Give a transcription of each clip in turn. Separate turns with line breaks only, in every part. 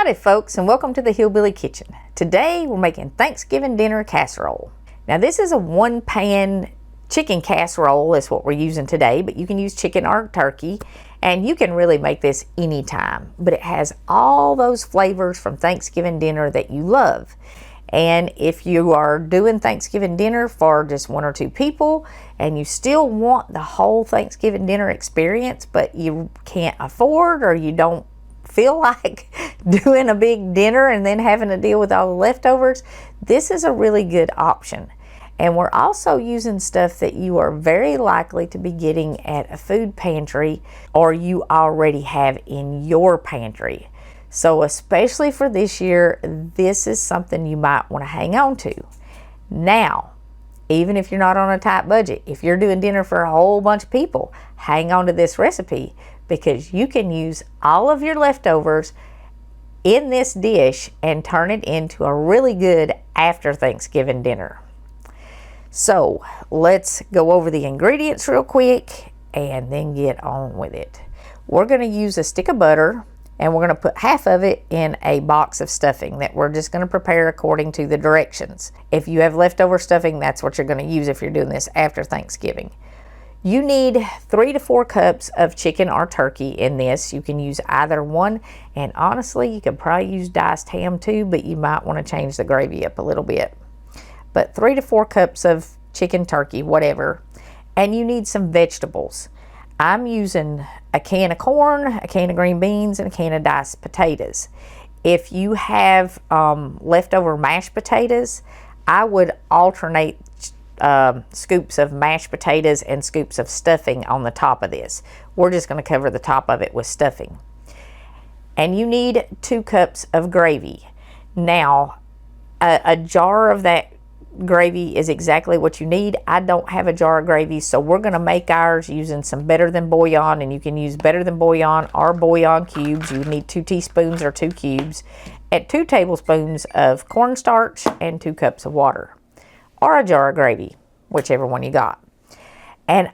Howdy folks, and welcome to the Hillbilly Kitchen. Today we're making Thanksgiving dinner casserole. Now this is a one-pan chicken casserole is what we're using today, but you can use chicken or turkey, and you can really make this anytime. But it has all those flavors from Thanksgiving dinner that you love. And if you are doing Thanksgiving dinner for just one or two people and you still want the whole Thanksgiving dinner experience, but you can't afford or you don't feel like doing a big dinner and then having to deal with all the leftovers, this is a really good option. And we're also using stuff that you are very likely to be getting at a food pantry or you already have in your pantry. So especially for this year, this is something you might want to hang on to. Now, even if you're not on a tight budget, if you're doing dinner for a whole bunch of people, hang on to this recipe because you can use all of your leftovers in this dish and turn it into a really good after Thanksgiving dinner. So let's go over the ingredients real quick and then get on with it. We're going to use a stick of butter and we're going to put half of it in a box of stuffing that we're just going to prepare according to the directions. If you have leftover stuffing, that's what you're going to use if you're doing this after Thanksgiving. You need 3 to 4 cups of chicken or turkey in this. You can use either one, and honestly, you could probably use diced ham too, but you might want to change the gravy up a little bit. But 3 to 4 cups of chicken, turkey, whatever, and you need some vegetables. I'm using a can of corn, a can of green beans, and a can of diced potatoes. If you have leftover mashed potatoes, I would alternate scoops of mashed potatoes and scoops of stuffing on the top of this. We're just going to cover the top of it with stuffing. And you need 2 cups of gravy. Now, a jar of that gravy is exactly what you need. I don't have a jar of gravy, so we're going to make ours using some Better Than bouillon, and you can use Better Than bouillon or bouillon cubes. You need 2 teaspoons or 2 cubes, and 2 tablespoons of cornstarch and 2 cups of water, or a jar of gravy, whichever one you got. And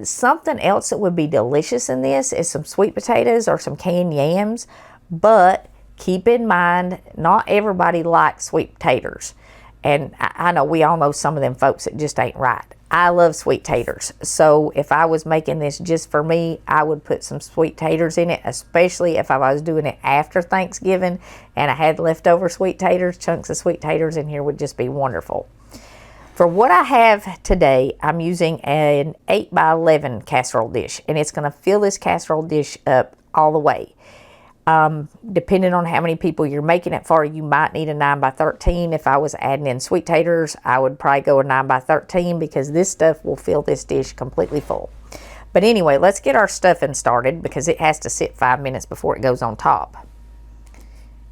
something else that would be delicious in this is some sweet potatoes or some canned yams, but keep in mind, not everybody likes sweet potatoes. And I know we all know some of them folks that just ain't right. I love sweet taters. So if I was making this just for me, I would put some sweet taters in it, especially if I was doing it after Thanksgiving and I had leftover sweet taters. Chunks of sweet taters in here would just be wonderful. For what I have today, I'm using an 8 by 11 casserole dish, and it's going to fill this casserole dish up all the way. Depending on how many people you're making it for, you might need a 9 by 13. If I was adding in sweet taters, I would probably go a 9 by 13 because this stuff will fill this dish completely full. But anyway, let's get our stuffing started because it has to sit 5 minutes before it goes on top.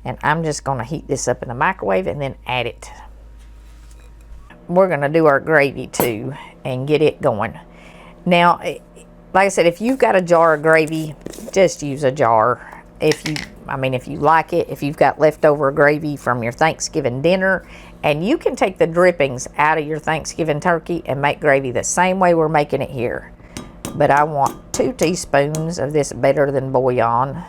And I'm just going to heat this up in the microwave and then add it. We're going to do our gravy too and get it going. Now, like I said, if you've got a jar of gravy, just use a jar. If you like it, if you've got leftover gravy from your Thanksgiving dinner, and you can take the drippings out of your Thanksgiving turkey and make gravy the same way we're making it here. But I want 2 teaspoons of this Better Than bouillon,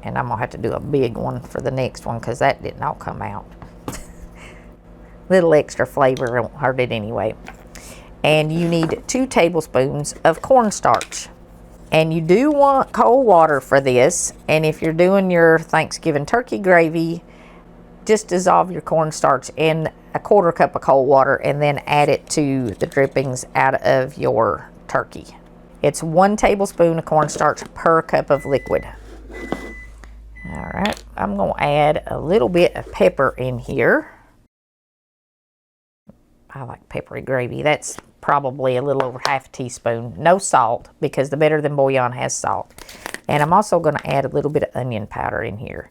and I'm gonna have to do a big one for the next one because that didn't all come out. Little extra flavor won't hurt it anyway. And you need 2 tablespoons of cornstarch. And you do want cold water for this. And if you're doing your Thanksgiving turkey gravy, just dissolve your cornstarch in a 1/4 cup of cold water and then add it to the drippings out of your turkey. It's 1 tablespoon of cornstarch per cup of liquid. All right, I'm going to add a little bit of pepper in here. I like peppery gravy. That's probably a little over 1/2 teaspoon. No salt because the Better Than bouillon has salt. And I'm also going to add a little bit of onion powder in here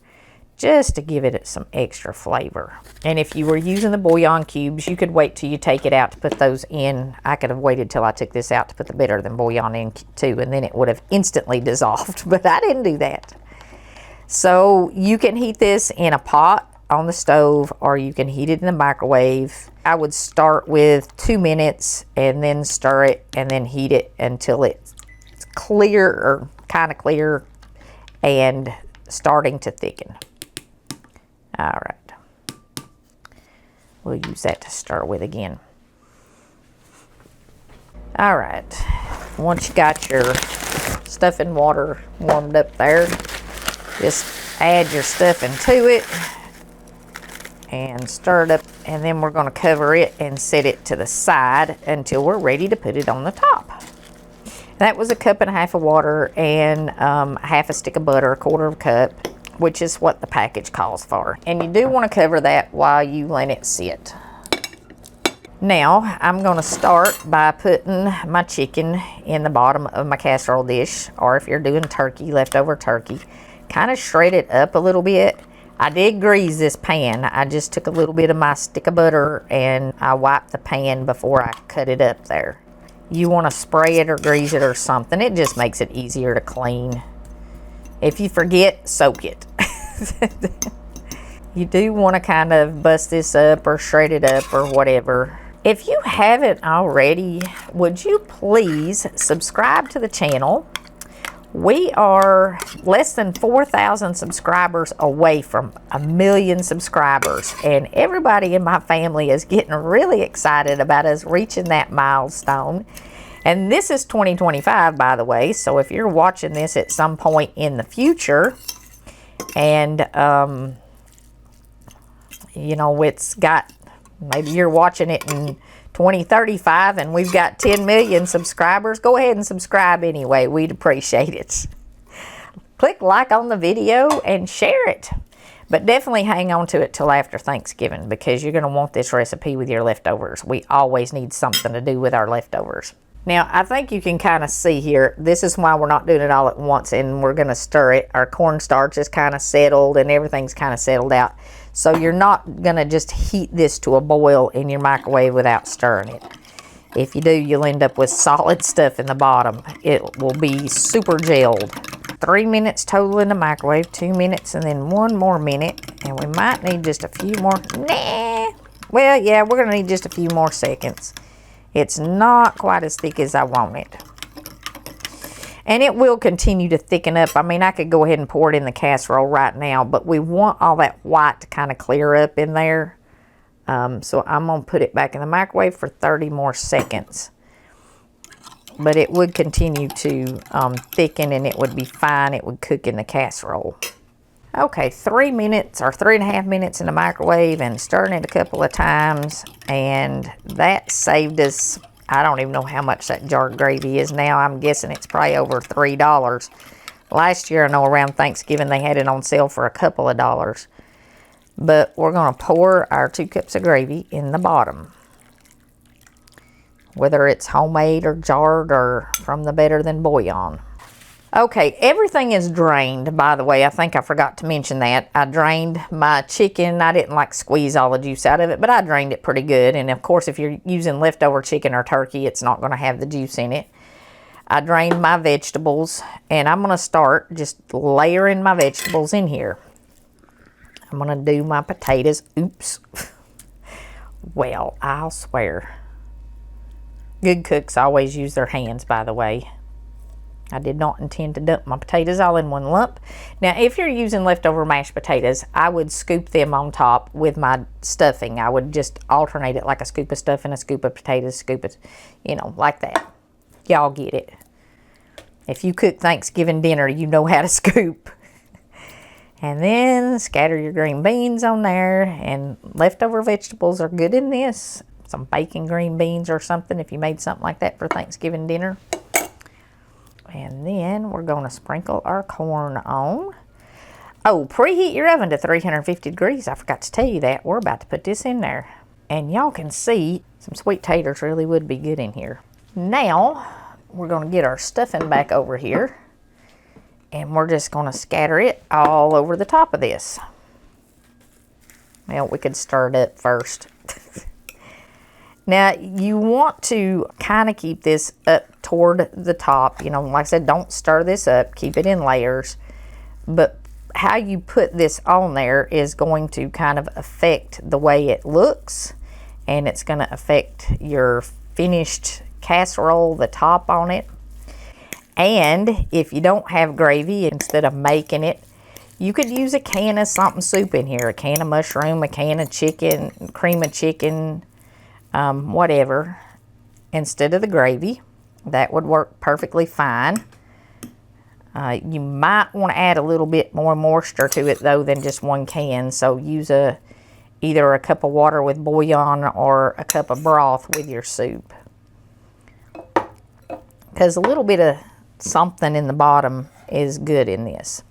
just to give it some extra flavor. And if you were using the bouillon cubes, you could wait till you take it out to put those in. I could have waited till I took this out to put the Better Than bouillon in too, and then it would have instantly dissolved, but I didn't do that. So you can heat this in a pot on the stove, or you can heat it in the microwave. I would start with 2 minutes and then stir it and then heat it until it's clear or kind of clear and starting to thicken. All right. We'll use that to start with again. All right. Once you got your stuffing water warmed up there, just add your stuffing to it and stir it up, and then we're going to cover it and set it to the side until we're ready to put it on the top. That was 1.5 cups of water and half a stick of butter, 1/4 cup, which is what the package calls for. And you do want to cover that while you let it sit. Now I'm going to start by putting my chicken in the bottom of my casserole dish, or if you're doing turkey, leftover turkey, kind of shred it up a little bit. I did grease this pan. I just took a little bit of my stick of butter and I wiped the pan before I cut it up there. You want to spray it or grease it or something. It just makes it easier to clean. If you forget, soak it. You do want to kind of bust this up or shred it up or whatever. If you haven't already, would you please subscribe to the channel? We are less than 4,000 subscribers away from 1 million subscribers, and everybody in my family is getting really excited about us reaching that milestone. And this is 2025, by the way, so if you're watching this at some point in the future, and you know, it's got, maybe you're watching it in 2035 and we've got 10 million subscribers, go ahead and subscribe anyway. We'd appreciate it. Click like on the video and share it. But definitely hang on to it till after Thanksgiving, because you're going to want this recipe with your leftovers. We always need something to do with our leftovers. Now, I think you can kind of see here, this is why we're not doing it all at once and we're going to stir it. Our cornstarch is kind of settled and everything's kind of settled out. So you're not going to just heat this to a boil in your microwave without stirring it. If you do, you'll end up with solid stuff in the bottom. It will be super gelled. 3 minutes total in the microwave, 2 minutes, and then 1 more minute. And we might need just a few more. Well, yeah, we're going to need just a few more seconds. It's not quite as thick as I want it. And it will continue to thicken up. I mean, I could go ahead and pour it in the casserole right now, but we want all that white to kind of clear up in there. So I'm going to put it back in the microwave for 30 more seconds. But it would continue to thicken, and it would be fine. It would cook in the casserole. Okay, 3 minutes or 3.5 minutes in the microwave and stirring it a couple of times. And that saved us, I don't even know how much that jar of gravy is now. I'm guessing it's probably over $3. Last year, I know around Thanksgiving, they had it on sale for a couple of dollars. But we're going to pour our 2 cups of gravy in the bottom. Whether it's homemade or jarred or from the Better Than bouillon. Okay, everything is drained, by the way. I think I forgot to mention that. I drained my chicken. I didn't like squeeze all the juice out of it, but I drained it pretty good. And of course, if you're using leftover chicken or turkey, it's not going to have the juice in it. I drained my vegetables, and I'm going to start just layering my vegetables in here. I'm going to do my potatoes. Oops. Well, I'll swear. Good cooks always use their hands, by the way. I did not intend to dump my potatoes all in one lump. Now, if you're using leftover mashed potatoes, I would scoop them on top with my stuffing. I would just alternate it, like a scoop of stuffing, a scoop of potatoes, scoop it, you know, like that. Y'all get it. If you cook Thanksgiving dinner, you know how to scoop. And then scatter your green beans on there, and leftover vegetables are good in this. Some bacon green beans or something if you made something like that for Thanksgiving dinner. And then we're going to sprinkle our corn on. Oh, preheat your oven to 350 degrees. I forgot to tell you that. We're about to put this in there. And y'all can see some sweet taters really would be good in here. Now, we're going to get our stuffing back over here. And we're just going to scatter it all over the top of this. Well, we could stir it up first. Now, you want to kind of keep this up toward the top. You know, like I said, don't stir this up. Keep it in layers. But how you put this on there is going to kind of affect the way it looks. And it's going to affect your finished casserole, the top on it. And if you don't have gravy, instead of making it, You could use a can of something soup in here, a can of mushroom, a can of chicken, cream of chicken, whatever, instead of the gravy. That would work perfectly fine. You might want to add a little bit more moisture to it though than just one can, so use either a cup of water with bouillon or a cup of broth with your soup. Because a little bit of something in the bottom is good in this.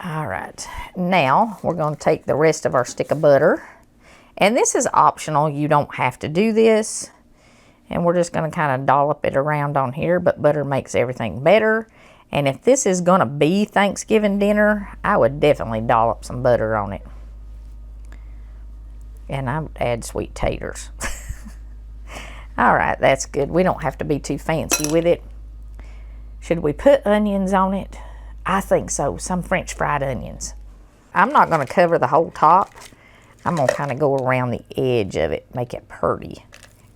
All right, now we're going to take the rest of our stick of butter. And this is optional, you don't have to do this. And we're just going to kind of dollop it around on here, but butter makes everything better. And if this is going to be Thanksgiving dinner, I would definitely dollop some butter on it. And I would add sweet taters. All right, that's good. We don't have to be too fancy with it. Should we put onions on it? I think so, some French fried onions. I'm not going to cover the whole top. I'm going to kind of go around the edge of it, make it pretty.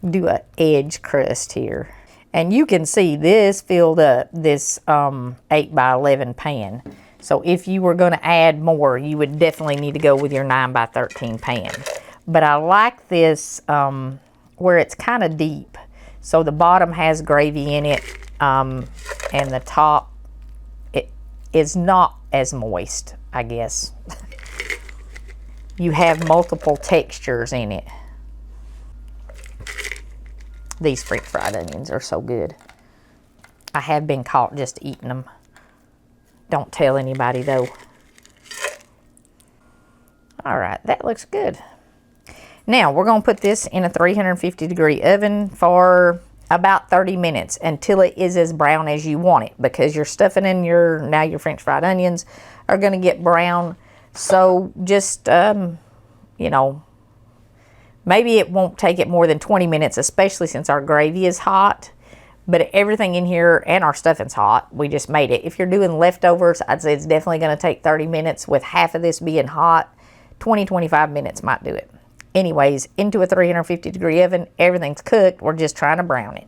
Do an edge crust here. And you can see this filled up this 8 by 11 pan. So if you were going to add more, you would definitely need to go with your 9 by 13 pan. But I like this where it's kind of deep. So the bottom has gravy in it, and the top it is not as moist, I guess. You have multiple textures in it. These French fried onions are so good. I have been caught just eating them. Don't tell anybody though. All right, that looks good. Now we're going to put this in a 350-degree oven for about 30 minutes until it is as brown as you want it, because you're stuffing in your French fried onions are going to get brown. So just, you know, maybe it won't take it more than 20 minutes, especially since our gravy is hot. But everything in here and our stuffing's hot. We just made it. If you're doing leftovers, I'd say it's definitely going to take 30 minutes. With half of this being hot, 20-25 minutes might do it. Anyways, into a 350-degree oven. Everything's cooked. We're just trying to brown it.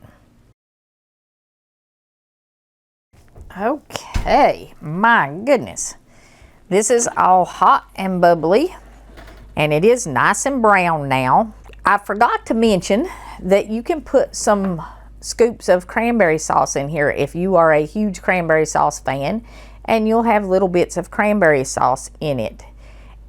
Okay, my goodness. This is all hot and bubbly, and it is nice and brown now. I forgot to mention that you can put some scoops of cranberry sauce in here if you are a huge cranberry sauce fan, and you'll have little bits of cranberry sauce in it,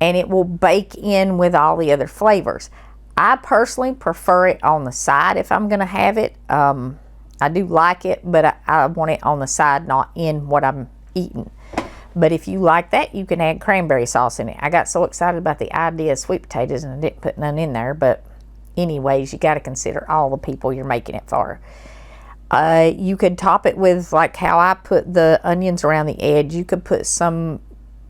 and it will bake in with all the other flavors. I personally prefer it on the side if I'm gonna have it. I do like it, but I want it on the side, not in what I'm eating. But if you like that, you can add cranberry sauce in it. I got so excited about the idea of sweet potatoes and I didn't put none in there, but anyways, you got to consider all the people you're making it for. You could top it with, like how I put the onions around the edge. You could put some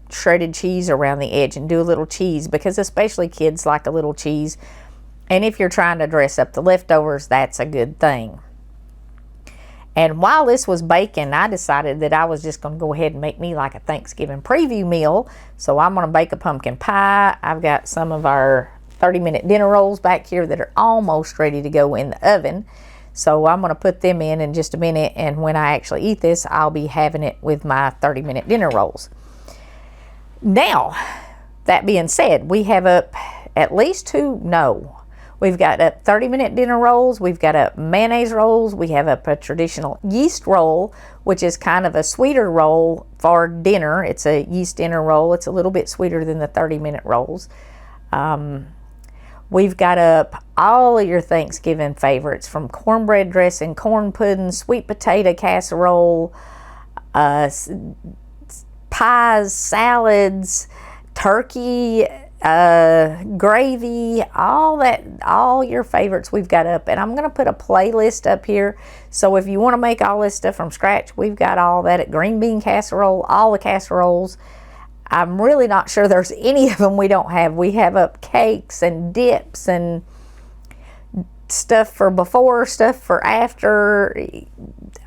shredded cheese around the edge and do a little cheese, because especially kids like a little cheese. And if you're trying to dress up the leftovers, that's a good thing. And while this was baking, I decided that I was just going to go ahead and make me like a Thanksgiving preview meal. So I'm going to bake a pumpkin pie. I've got some of our 30-minute dinner rolls back here that are almost ready to go in the oven. So I'm going to put them in just a minute. And when I actually eat this, I'll be having it with my 30-minute dinner rolls. Now, that being said, we have up at least we've got up 30-minute dinner rolls, we've got up mayonnaise rolls, we have up a traditional yeast roll, which is kind of a sweeter roll for dinner. It's a yeast dinner roll. It's a little bit sweeter than the 30-minute rolls. We've got up all of your Thanksgiving favorites, from cornbread dressing, corn pudding, sweet potato casserole, pies, salads, turkey, gravy, all your favorites we've got up. And I'm going to put a playlist up here, so if you want to make all this stuff from scratch, we've got all that at green bean casserole, all the casseroles. I'm really not sure there's any of them we don't have. We have up cakes and dips and stuff for before, stuff for after,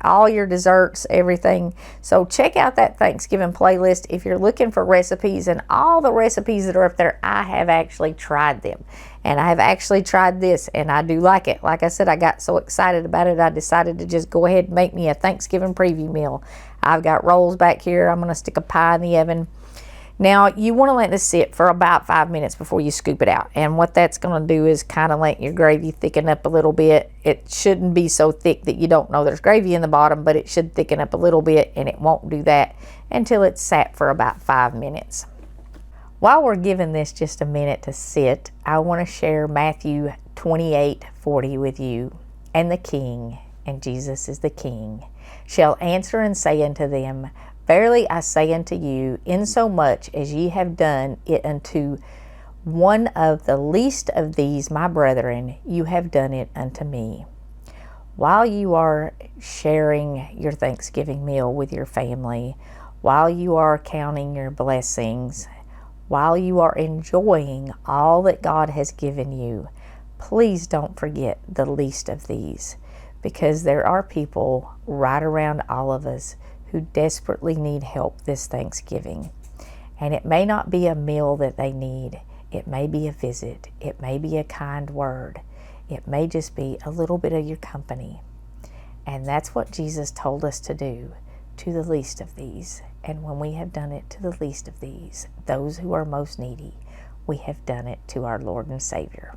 all your desserts, everything. So check out that Thanksgiving playlist if you're looking for recipes, and all the recipes that are up there, I have actually tried them. And I have actually tried this, and I do like it. Like I said, I got so excited about it, I decided to just go ahead and make me a Thanksgiving preview meal. I've got rolls back here. I'm going to stick a pie in the oven. Now, you want to let this sit for about 5 minutes before you scoop it out. And what that's going to do is kind of let your gravy thicken up a little bit. It shouldn't be so thick that you don't know there's gravy in the bottom, but it should thicken up a little bit, and it won't do that until it's sat for about 5 minutes. While we're giving this just a minute to sit, I want to share Matthew 28:40 with you. And the King, and Jesus is the King, shall answer and say unto them, Verily I say unto you, insomuch as ye have done it unto one of the least of these my brethren, you have done it unto me. While you are sharing your Thanksgiving meal with your family, while you are counting your blessings, while you are enjoying all that God has given you, please don't forget the least of these, because there are people right around all of us who desperately need help this Thanksgiving. And it may not be a meal that they need. It may be a visit. It may be a kind word. It may just be a little bit of your company. And that's what Jesus told us to do to the least of these. And when we have done it to the least of these, those who are most needy, we have done it to our Lord and Savior.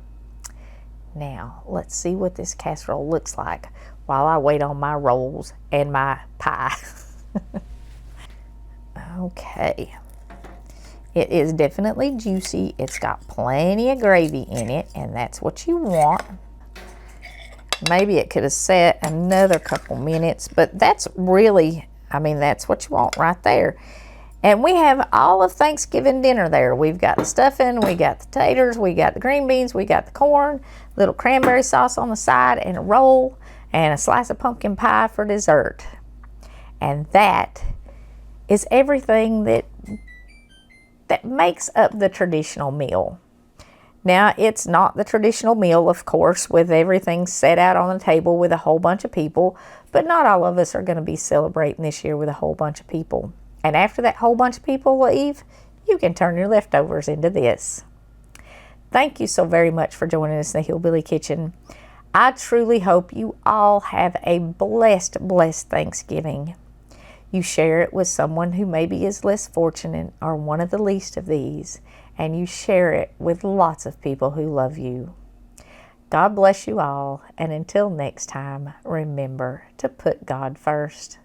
Now, let's see what this casserole looks like while I wait on my rolls and my pie. Okay. It is definitely juicy. It's got plenty of gravy in it, and that's what you want. Maybe it could have sat another couple minutes, but that's really, that's what you want right there. And we have all of Thanksgiving dinner there. We've got the stuffing, we got the taters, we got the green beans, we got the corn, little cranberry sauce on the side, and a roll, and a slice of pumpkin pie for dessert. And that is everything that makes up the traditional meal. Now, it's not the traditional meal, of course, with everything set out on the table with a whole bunch of people, but not all of us are going to be celebrating this year with a whole bunch of people. And after that whole bunch of people leave, you can turn your leftovers into this. Thank you so very much for joining us in the Hillbilly Kitchen. I truly hope you all have a blessed Thanksgiving. You share it with someone who maybe is less fortunate or one of the least of these, and you share it with lots of people who love you. God bless you all, and until next time, remember to put God first.